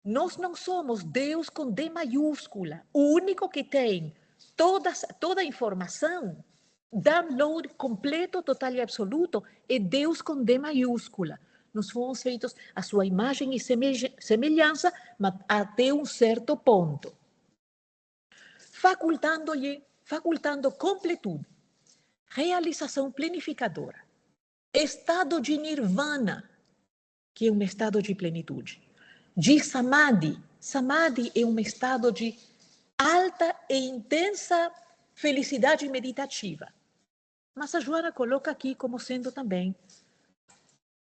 Speaker 1: Nós não somos Deus com D maiúscula. O único que tem toda a informação, download completo, total e absoluto, é Deus com D maiúscula. Nós fomos feitos à sua imagem e semelhança, mas até um certo ponto. Facultando completude, realização planificadora, estado de nirvana, que é um estado de plenitude, de samadhi. Samadhi é um estado de alta e intensa felicidade meditativa. Mas a Joana coloca aqui como sendo também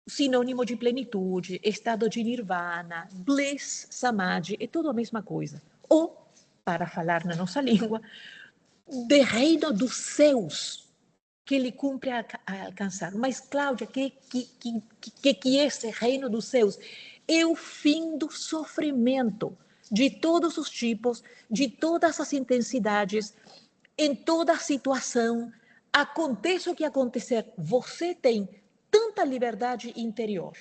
Speaker 1: sinônimo de plenitude, estado de nirvana, bliss, samadhi, é tudo a mesma coisa. Ou, para falar na nossa língua, de reino dos céus, que ele cumpre a alcançar. Mas, Cláudia, que é esse reino dos céus? É o fim do sofrimento, de todos os tipos, de todas as intensidades, em toda situação. Aconteça o que acontecer, você tem tanta liberdade interior.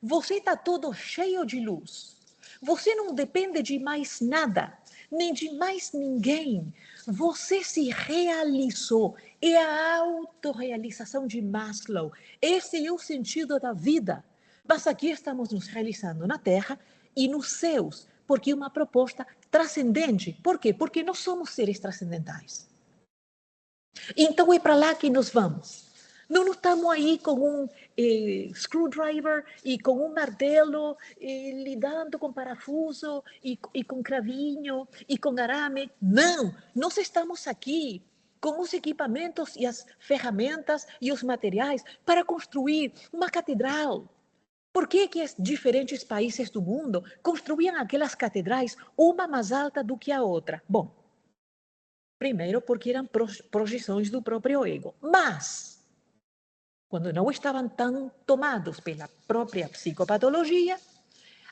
Speaker 1: Você está todo cheio de luz. Você não depende de mais nada, nem de mais ninguém. Você se realizou. É a autorrealização de Maslow. Esse é o sentido da vida. Mas aqui estamos nos realizando na Terra e nos céus, porque é uma proposta transcendente. Por quê? Porque nós somos seres transcendentais. Então é para lá que nós vamos. Não estamos aí com um screwdriver e com um martelo, lidando com parafuso e com cravinho e com arame. Não, nós estamos aqui com os equipamentos e as ferramentas e os materiais para construir uma catedral. Por que os diferentes países do mundo construíam aquelas catedrais, uma mais alta do que a outra? Bom, primeiro porque eram projeções do próprio ego. Mas, quando não estavam tão tomados pela própria psicopatologia,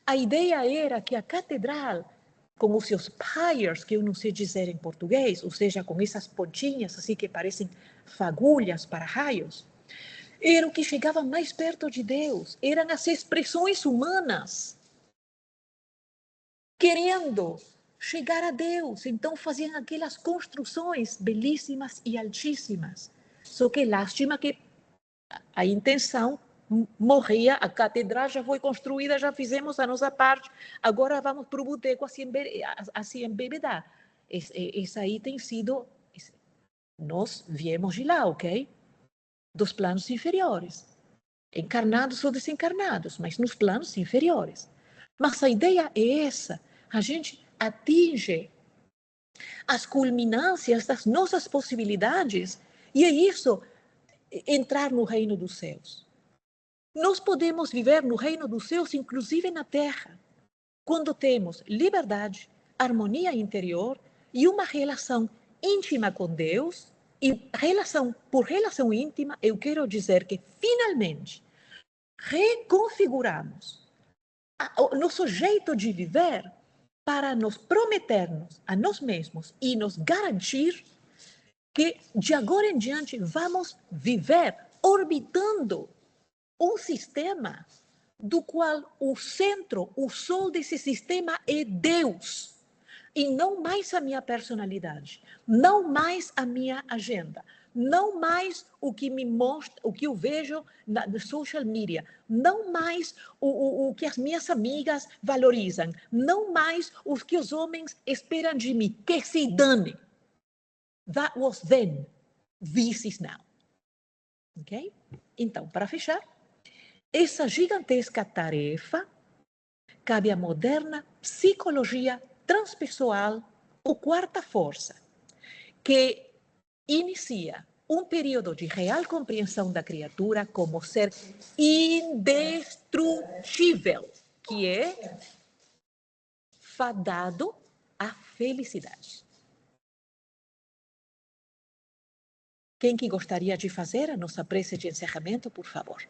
Speaker 1: a ideia era que a catedral, com os seus piers, que eu não sei dizer em português, ou seja, com essas pontinhas assim que parecem fagulhas para raios, era o que chegava mais perto de Deus. Eram as expressões humanas querendo chegar a Deus. Então faziam aquelas construções belíssimas e altíssimas. Só que lástima que a intenção morria, a catedral já foi construída, já fizemos a nossa parte, agora vamos para o boteco assim embebedar. Esse aí tem sido, nós viemos de lá, ok? Dos planos inferiores. Encarnados ou desencarnados, mas nos planos inferiores. Mas a ideia é essa, a gente atinge as culminâncias das nossas possibilidades e é isso, entrar no reino dos céus. Nós podemos viver no reino dos céus, inclusive na Terra, quando temos liberdade, harmonia interior e uma relação íntima com Deus. E por relação íntima, eu quero dizer que, finalmente, reconfiguramos o nosso jeito de viver para nos prometermos a nós mesmos e nos garantir que, de agora em diante, vamos viver orbitando um sistema do qual o centro, o sol desse sistema é Deus. E não mais a minha personalidade, não mais a minha agenda, não mais o que me mostra, o que eu vejo na social media, não mais o que as minhas amigas valorizam, não mais o que os homens esperam de mim, que se dane. That was then, this is now. Ok? Então, para fechar, essa gigantesca tarefa cabe à moderna psicologia transpessoal, ou quarta força, que inicia um período de real compreensão da criatura como ser indestrutível, que é fadado à felicidade. Quem que gostaria de fazer a nossa prece de encerramento, por favor?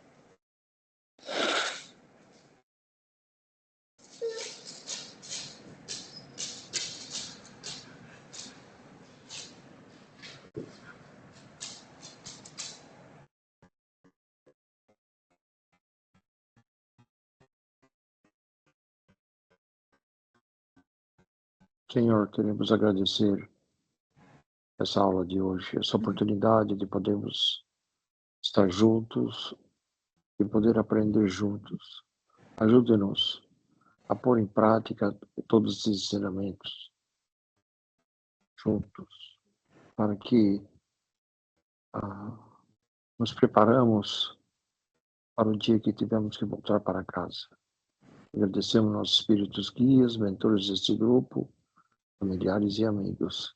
Speaker 2: Senhor, queremos agradecer essa aula de hoje, essa oportunidade de podermos estar juntos e poder aprender juntos. Ajude-nos a pôr em prática todos esses ensinamentos juntos, para que nos preparamos para o dia que tivermos que voltar para casa. Agradecemos nossos espíritos guias, mentores deste grupo, familiares e amigos.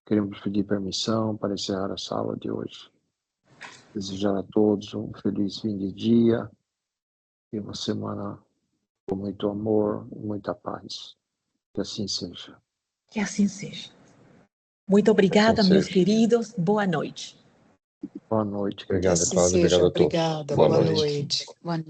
Speaker 2: Queremos pedir permissão para encerrar a sala de hoje. Desejar a todos um feliz fim de dia e uma semana com muito amor e muita paz. Que assim seja.
Speaker 1: Que assim seja. Muito obrigada,
Speaker 4: assim
Speaker 1: meus
Speaker 4: seja.
Speaker 1: queridos. Boa noite.
Speaker 2: Boa noite.
Speaker 4: Obrigado,
Speaker 3: Assim
Speaker 4: Cláudia.
Speaker 3: seja.
Speaker 4: Obrigado a todos.
Speaker 3: Obrigada.
Speaker 4: Boa
Speaker 3: Boa
Speaker 4: noite.
Speaker 3: noite.
Speaker 5: Boa noite.